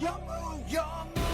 Your move, your move.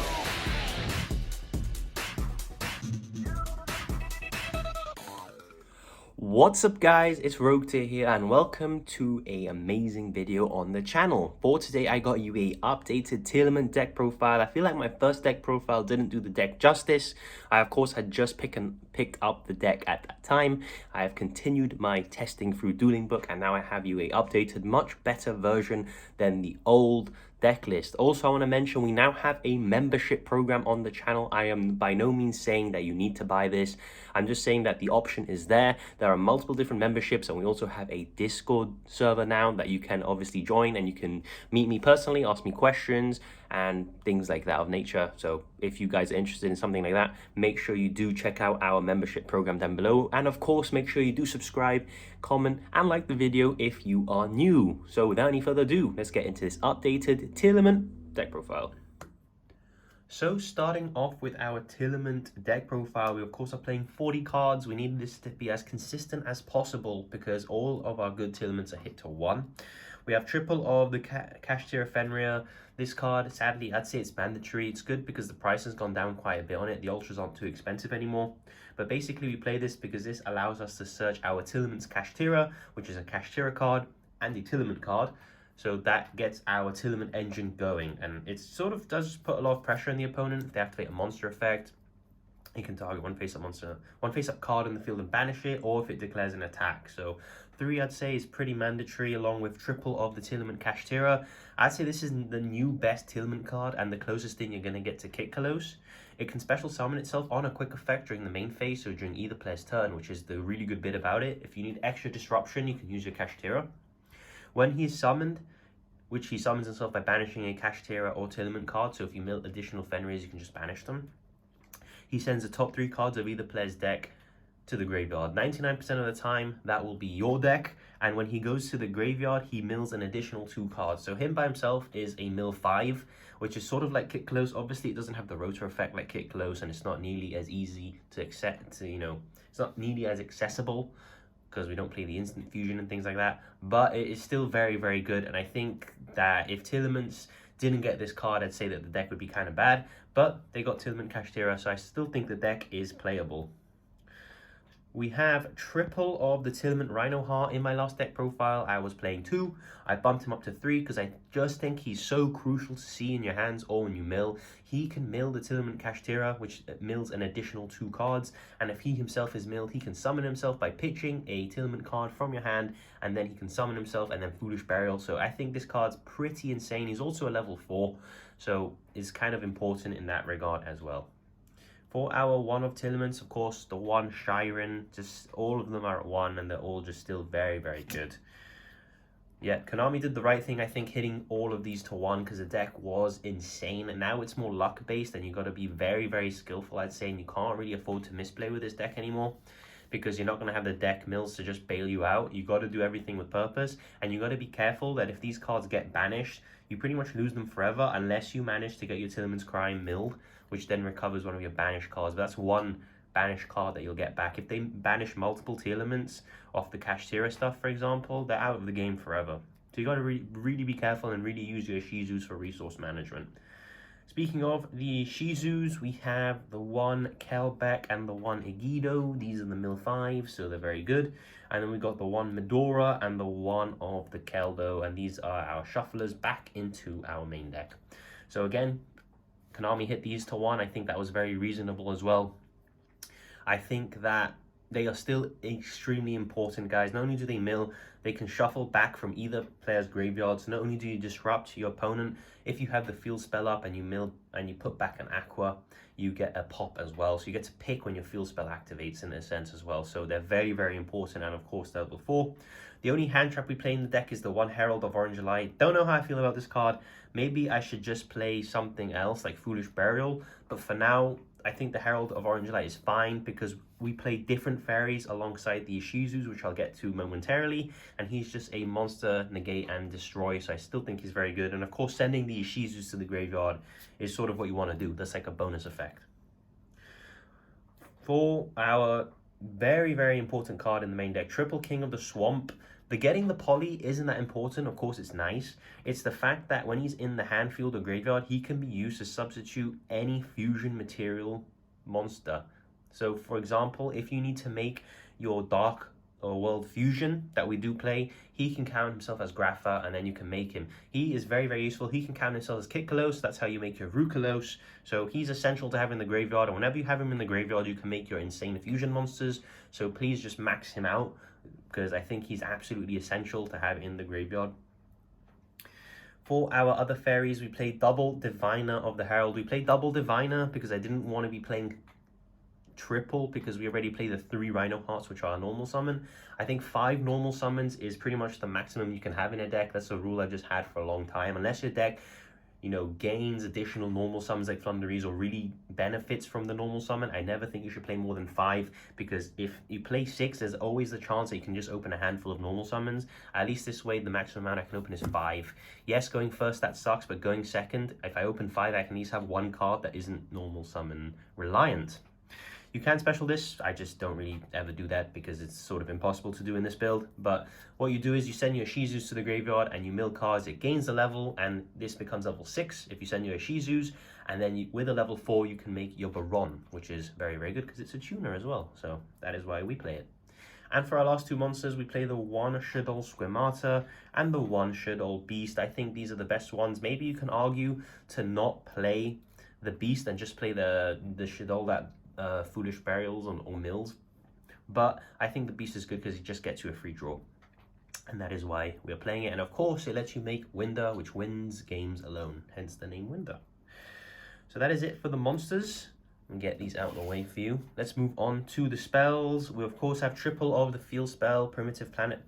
What's up guys, it's Rogue here and welcome to an amazing video on the channel. For today I got you a updated Tillerman deck profile. I feel like my first deck profile didn't do the deck justice. I of course had just picked up the deck at that time. I have continued my testing through Dueling Book and now I have you a updated, much better version than the old deck list. Also, I want to mention we now have a membership program on the channel. I am by no means saying that you need to buy this. I'm just saying that the option is there. There are multiple different memberships and we also have a Discord server now that you can obviously join and you can meet me personally, ask me questions and things like that of nature. So if you guys are interested in something like that, make sure you do check out our membership program down below. And of course, make sure you do subscribe, comment and like the video if you are new. So without any further ado, let's get into this updated Tillerman deck profile. So starting off with our Tillerman deck profile, we of course are playing 40 cards. We need this to be as consistent as possible because all of our good Tillermans are hit to 1. We have triple of the Kashtira Fenrir. This card, sadly, I'd say it's mandatory. It's good because the price has gone down quite a bit on it. The ultras aren't too expensive anymore. But basically, we play this because this allows us to search our Tillerman's Kashtira, which is a Kashtira card, and a Tillerman card. So that gets our Tillerman engine going. And it sort of does put a lot of pressure on the opponent. If they activate a monster effect, you can target one face-up card in the field and banish it, or if it declares an attack. So 3 I'd say is pretty mandatory, along with triple of the Tillerman Kashtira. I'd say this is the new best Tillerman card and the closest thing you're going to get to Kit Kalos. It can special summon itself on a quick effect during the main phase, so during either player's turn, which is the really good bit about it. If you need extra disruption, you can use your Kashtira. When he's summoned, which he summons himself by banishing a Kashtira or Tillerman card, so if you mill additional Fenrirs, you can just banish them. He sends the top 3 cards of either player's deck to the graveyard. 99% of the time, that will be your deck. And when he goes to the graveyard, he mills an additional 2 cards. So him by himself is a mill 5, which is sort of like Kit Kalos. Obviously, it doesn't have the rotor effect like Kit Kalos, and it's not nearly as easy to accept. It's not nearly as accessible because we don't play the instant fusion and things like that. But it is still very, very good. And I think that if Tillerman's didn't get this card, I'd say that the deck would be kind of bad. But they got Tillerman Kashtira, so I still think the deck is playable. We have triple of the Tillerman Rhino Heart. In my last deck profile, I was playing 2. I bumped him up to 3 because I just think he's so crucial to see in your hands or when you mill. He can mill the Tillerman Kashtira, which mills an additional 2 cards. And if he himself is milled, he can summon himself by pitching a Tillerman card from your hand. And then he can summon himself and then Foolish Burial. So I think this card's pretty insane. He's also a level 4. So it's kind of important in that regard as well. For our 1 of Tillermans, of course, the 1 Shiren, just all of them are at 1 and they're all just still very, very good. Yeah, Konami did the right thing, I think, hitting all of these to 1 because the deck was insane. And now it's more luck-based and you've got to be very, very skillful, I'd say. And you can't really afford to misplay with this deck anymore because you're not going to have the deck mills to just bail you out. You've got to do everything with purpose. And you've got to be careful that if these cards get banished, you pretty much lose them forever unless you manage to get your Tillerman's Crime milled, which then recovers one of your banished cards. But that's 1 banished card that you'll get back. If they banish multiple Tillermans off the Kashtira stuff, for example, they're out of the game forever. So you got to really be careful and really use your Shizus for resource management. Speaking of the Shizus, we have the 1 Kelbeck and the 1 Egido. These are the mill 5, so they're very good. And then we got the 1 Medora and the 1 of the Keldo, and these are our shufflers back into our main deck. So again, Konami hit these to 1. I think that was very reasonable as well. I think that they are still extremely important, guys. Not only do they mill, they can shuffle back from either player's graveyards. Not only do you disrupt your opponent, if you have the field spell up and you mill and you put back an Aqua, you get a pop as well. So you get to pick when your field spell activates in a sense as well. So they're very, very important. And of course, they're level 4. The only hand trap we play in the deck is the 1 Herald of Orange Light. Don't know how I feel about this card. Maybe I should just play something else like Foolish Burial. But for now, I think the Herald of Orange Light is fine because we play different fairies alongside the Ishizus, which I'll get to momentarily. And he's just a monster, negate, and destroy. So I still think he's very good. And of course, sending the Ishizus to the graveyard is sort of what you want to do. That's like a bonus effect. For our very, very important card in the main deck, Triple King of the Swamp. The getting the poly isn't that important. Of course, it's nice. It's the fact that when he's in the hand field or graveyard, he can be used to substitute any fusion material monster. So, for example, if you need to make your Dark World Fusion that we do play, he can count himself as Grapha, and then you can make him. He is very, very useful. He can count himself as Kitkalos. That's how you make your Rukalos. So he's essential to have in the graveyard, and whenever you have him in the graveyard, you can make your insane fusion monsters. So please just max him out, because I think he's absolutely essential to have in the graveyard. For our other fairies, we played double Diviner of the Herald. We played double Diviner because I didn't want to be playing triple, because we already play the 3 Rhino Hearts, which are a normal summon. I think 5 normal summons is pretty much the maximum you can have in a deck. That's a rule I've just had for a long time. Unless your deck, you know, gains additional normal summons like Flunderies or really benefits from the normal summon, I never think you should play more than 5, because if you play 6, there's always the chance that you can just open a handful of normal summons. At least this way, the maximum amount I can open is 5. Yes, going first, that sucks, but going second, if I open 5, I can at least have 1 card that isn't normal summon reliant. You can special this, I just don't really ever do that because it's sort of impossible to do in this build. But what you do is you send your Shizus to the graveyard and you mill cards, it gains a level, and this becomes level 6 if you send your Shizus, and then with a level 4 you can make your Baron, which is very, very good because it's a tuner as well, so that is why we play it. And for our last 2 monsters, we play the 1 Shaddoll Squamata and the 1 Shaddoll Beast. I think these are the best ones. Maybe you can argue to not play the Beast and just play the Shaddoll that Foolish Burials or Mills, but I think the Beast is good because it just gets you a free draw, and that is why we're playing it. And of course it lets you make Winder, which wins games alone, hence the name Winder. So that is it for the monsters, and get these out of the way for you. Let's move on to the spells. We of course have triple of the field spell, Primitive Planet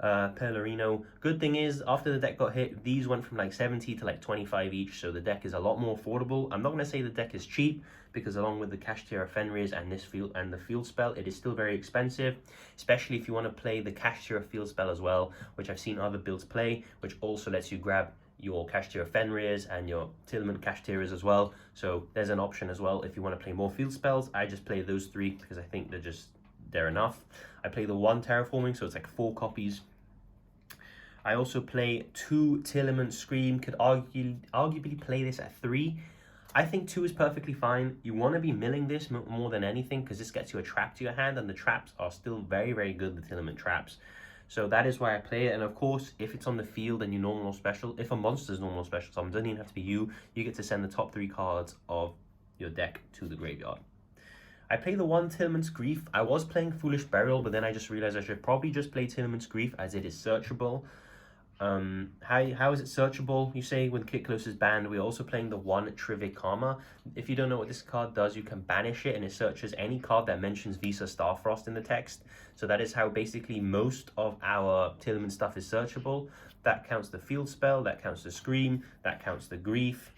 Pellerino. Good thing is, after the deck got hit, these went from like 70 to like 25 each, so the deck is a lot more affordable. I'm not going to say the deck is cheap, because along with the Kashtira Fenris and this field and the field spell, it is still very expensive, especially if you want to play the Kashtira field spell as well, which I've seen other builds play, which also lets you grab your Kashtira Fenris and your Tillerman Kashtiras as well. So there's an option as well if you want to play more field spells. I just play those 3 because I think they're enough. I play the 1 Terraforming, so it's like 4 copies. I also play 2 Tillerman Scream. Could arguably play this at 3. I think 2 is perfectly fine. You want to be milling this more than anything, because this gets you a trap to your hand, and the traps are still very, very good, the Tillerman traps. So that is why I play it. And of course, if it's on the field and you normal or special, if a monster's normal or special summon, doesn't even have to be you get to send the top 3 cards of your deck to the graveyard. I play the 1 Tillerman's Grief. I was playing Foolish Burial, but then I just realized I should probably just play Tillerman's Grief, as it is searchable. How is it searchable? You say when Kitkalos is banned. We're also playing the 1 Trivikama. If you don't know what this card does, you can banish it and it searches any card that mentions Visa Starfrost in the text. So that is how basically most of our Tillerman stuff is searchable. That counts the field spell, that counts the Scream, that counts the Grief,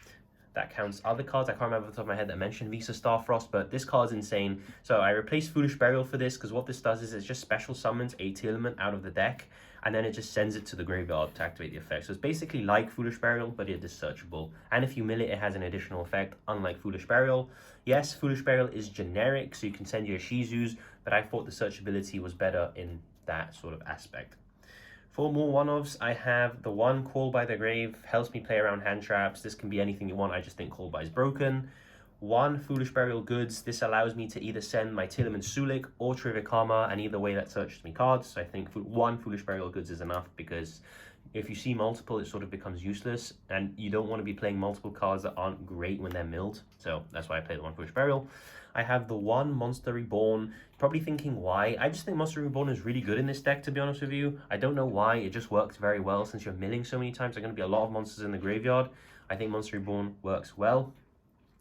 that counts other cards. I can't remember off the top of my head that mentioned Visa Starfrost, but this card's insane. So I replaced Foolish Burial for this, because what this does is it just special summons a Tillerman out of the deck, and then it just sends it to the graveyard to activate the effect. So it's basically like Foolish Burial, but it is searchable. And if you mill it, it has an additional effect, unlike Foolish Burial. Yes, Foolish Burial is generic, so you can send your Shizus, but I thought the searchability was better in that sort of aspect. For more one-offs, I have the 1 Call by the Grave, helps me play around hand traps. This can be anything you want, I just think Call by is broken. 1 Foolish Burial Goods, this allows me to either send my Tillerman Sulik or Trivikama, and either way that searches me cards. So I think 1 Foolish Burial Goods is enough, because if you see multiple, it sort of becomes useless, and you don't want to be playing multiple cards that aren't great when they're milled. So that's why I play the 1 Foolish Burial. I have the 1 Monster Reborn. Probably thinking why. I just think Monster Reborn is really good in this deck, to be honest with you. I don't know why, it just works very well. Since you're milling so many times, there are going to be a lot of monsters in the graveyard. I think Monster Reborn works well.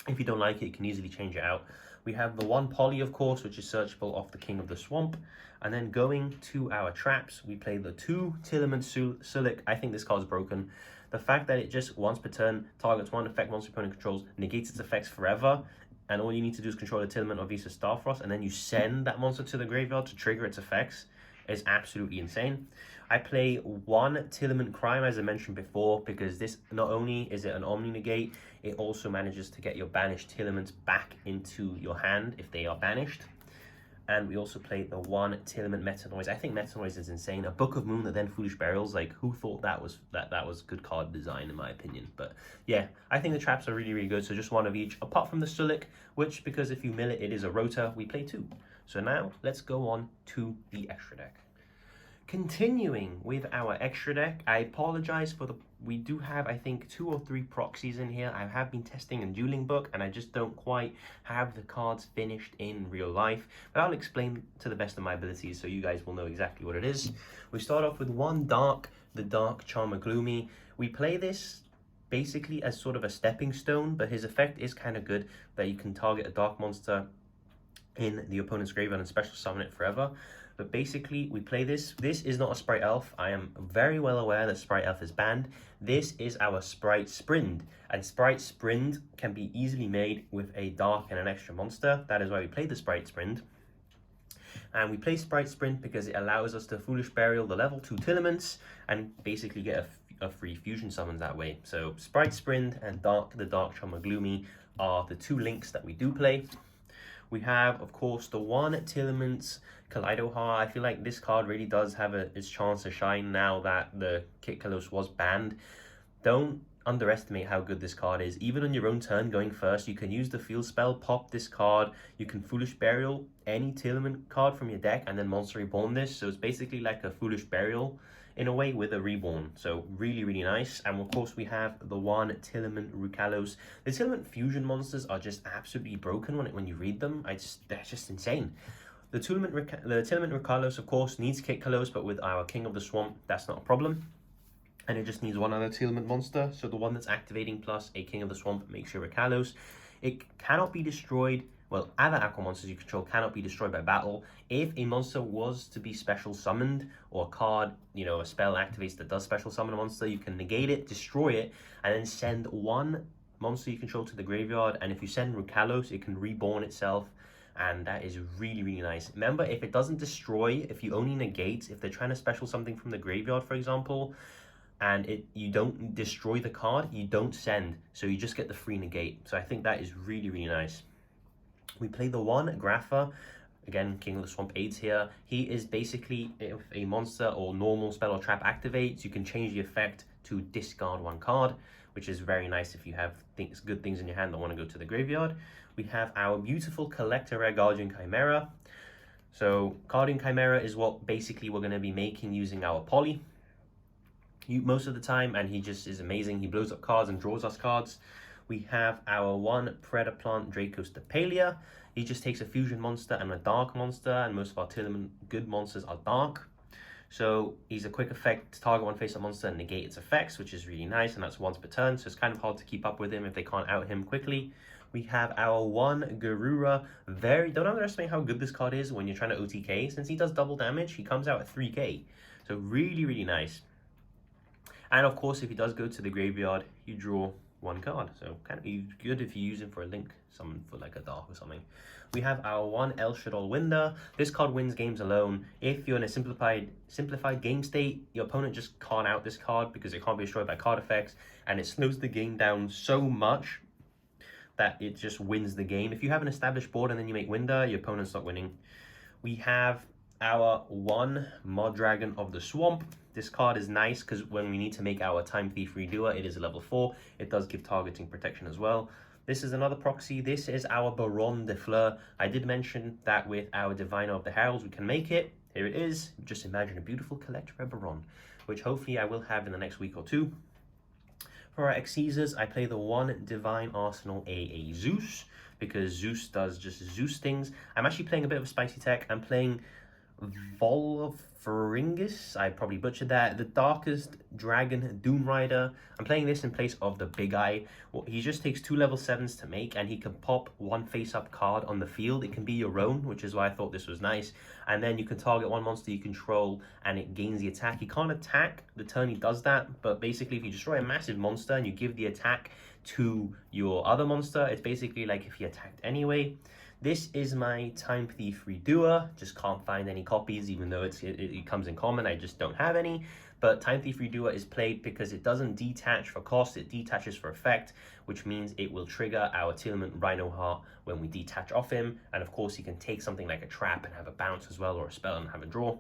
If you don't like it, you can easily change it out. We have the 1 Poly, of course, which is searchable off the King of the Swamp. And then going to our traps, we play the 2 Tillerman Sulik. I think this card is broken. The fact that it just once per turn targets 1 effect monster opponent controls, negates its effects forever, and all you need to do is control a Tillerman or Visa Starfrost, and then you send that monster to the graveyard to trigger its effects, is absolutely insane. I play 1 Tillerman Crime, as I mentioned before, because this, not only is it an Omni Negate, it also manages to get your banished Tillermans back into your hand if they are banished. And we also play the 1 Tillerman Meta Noise. I think Meta Noise is insane. A Book of Moon that then Foolish Burials. Like, who thought that was good card design, in my opinion? But yeah, I think the traps are really, really good. So just one of each, apart from the Sulik, which, because if you mill it, it is a rota, we play 2. So now let's go on to the extra deck. Continuing with our extra deck, I apologize for we do have, I think, 2 or 3 proxies in here. I have been testing a dueling book and I just don't quite have the cards finished in real life, but I'll explain to the best of my abilities so you guys will know exactly what it is. We start off with 1 Dark, the Dark Charmer Gloomy. We play this basically as sort of a stepping stone, but his effect is kind of good, that you can target a dark monster in the opponent's graveyard and special summon it forever. But basically, we play this. This is not a Sprite Elf. I am very well aware that Sprite Elf is banned. This is our Sprite Sprint. And Sprite Sprint can be easily made with a Dark and an extra monster. That is why we play the Sprite Sprint. And we play Sprite Sprint because it allows us to Foolish Burial the level 2 Tillerments and basically get a free fusion summon that way. So Sprite Sprint and Dark, the Dark Charmer Gloomy are the 2 links that we do play. We have, of course, the 1 Tillerments Kaleidoha. I feel like this card really does have its chance to shine now that the Kit Kalos was banned. Don't underestimate how good this card is. Even on your own turn going first, you can use the field spell, pop this card. You can Foolish Burial any Tillerman card from your deck and then Monster Reborn this. So it's basically like a Foolish Burial in a way with a reborn. So really, really nice. And of course we have the 1 Tillerman Rukalos. The Tillerman fusion monsters are just absolutely broken when you read them. They're just insane. The Tillerman Rukalos, of course, needs Kit Kalos, but with our King of the Swamp, that's not a problem. And it just needs 1 other Tillerman monster. So the one that's activating plus a King of the Swamp makes sure Rukalos. It cannot be destroyed. Well, other aqua monsters you control cannot be destroyed by battle. If a monster was to be special summoned, or a card, a spell activates that does special summon a monster, you can negate it, destroy it, and then send 1 monster you control to the graveyard. And if you send Rukalos, it can reborn itself. And that is really, really nice. Remember, if it doesn't destroy, if you only negate, if they're trying to special something from the graveyard, for example, and you don't destroy the card, you don't send. So you just get the free negate. So I think that is really, really nice. We play the 1 Grapha. Again, King of the Swamp aids here. He is basically, if a monster or normal spell or trap activates, you can change the effect to discard 1 card, which is very nice if you have good things in your hand that want to go to the graveyard. We have our beautiful Collector Rare Guardian Chimera. So Guardian Chimera is what basically we're going to be making using our Poly most of the time, and he just is amazing. He blows up cards and draws us cards. We have our 1 Predaplant Dracos Depalia. He just takes a fusion monster and a dark monster, and most of our Tillerman good monsters are dark. So he's a quick effect, target 1 face-up monster and negate its effects, which is really nice, and that's once per turn, so it's kind of hard to keep up with him if they can't out him quickly. We have our 1 Garura. Don't underestimate how good this card is when you're trying to OTK. Since he does double damage, he comes out at 3k. So really, really nice. And of course, if he does go to the graveyard, you draw 1 card. So kind of good if you use him for a link, summon for like a dark or something. We have our 1 El Shaddai Winder. This card wins games alone. If you're in a simplified game state, your opponent just can't out this card because it can't be destroyed by card effects, and it slows the game down so much that it just wins the game. If you have an established board and then you make Winder, your opponent's not winning. We have our 1 Mod Dragon of the Swamp. This card is nice because when we need to make our Time Thief Redoer, it is a level 4. It does give targeting protection as well. This is another proxy. This is our Baron de Fleur. I did mention that with our Diviner of the Heralds, we can make it. Here it is. Just imagine a beautiful Collector Rare Baron, which hopefully I will have in the next week or 2. For our Xyzers, I play the 1 Divine Arsenal AA Zeus, because Zeus does just Zeus things. I'm actually playing a bit of a spicy tech. I'm playing Volfringus, I probably butchered that. The Darkest Dragon Doom Rider. I'm playing this in place of the Big Eye. Well, he just takes 2 level 7s to make, and he can pop 1 face-up card on the field. It can be your own, which is why I thought this was nice. And then you can target 1 monster you control, and it gains the attack. He can't attack the turn he does that, but basically if you destroy a massive monster and you give the attack to your other monster, it's basically like if he attacked anyway. This is my Time Thief Redoer. Just can't find any copies, even though it comes in common. I just don't have any. But Time Thief Redoer is played because it doesn't detach for cost, it detaches for effect, which means it will trigger our Tillerman Rhino Heart when we detach off him. And of course, you can take something like a trap and have a bounce as well, or a spell and have a draw.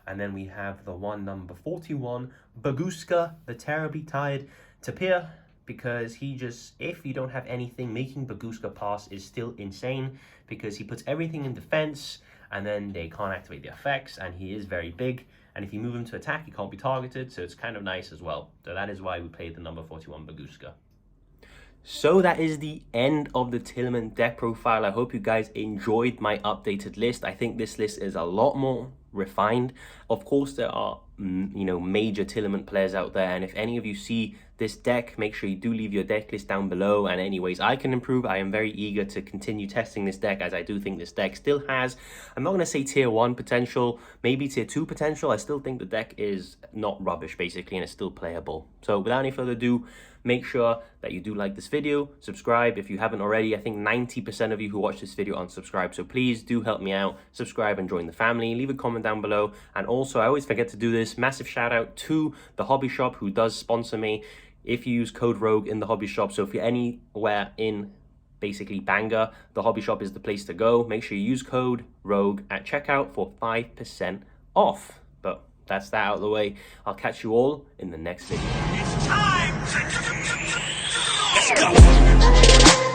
And then we have the one number 41, Baguska, the Terribly Tired Tapir, because he just, if you don't have anything, making Baguska pass is still insane, because he puts everything in defense, and then they can't activate the effects, and he is very big. And if you move him to attack, he can't be targeted, so it's kind of nice as well. So that is why we played the number 41 Baguska. So that is the end of the Tillerman deck profile. I hope you guys enjoyed my updated list. I think this list is a lot more refined. Of course, there are major Tillerman players out there, and if any of you see this deck, make sure you do leave your deck list down below, and any ways I can improve. I am very eager to continue testing this deck, as I do think this deck still has, I'm not going to say tier 1 potential, maybe tier 2 potential. I still think the deck is not rubbish basically, and it's still playable. So without any further ado, make sure that you do like this video, subscribe if you haven't already. I think 90% of you who watch this video aren't subscribed, so please do help me out, subscribe and join the family. Leave a comment down below. And also, I always forget to do this, massive shout out to the hobby shop who does sponsor me. If you use code ROGUE in the hobby shop, so if you're anywhere in basically Bangor, the hobby shop is the place to go. Make sure you use code ROGUE at checkout for 5% off. But that's that out of the way. I'll catch you all in the next video. It's time! Let's go!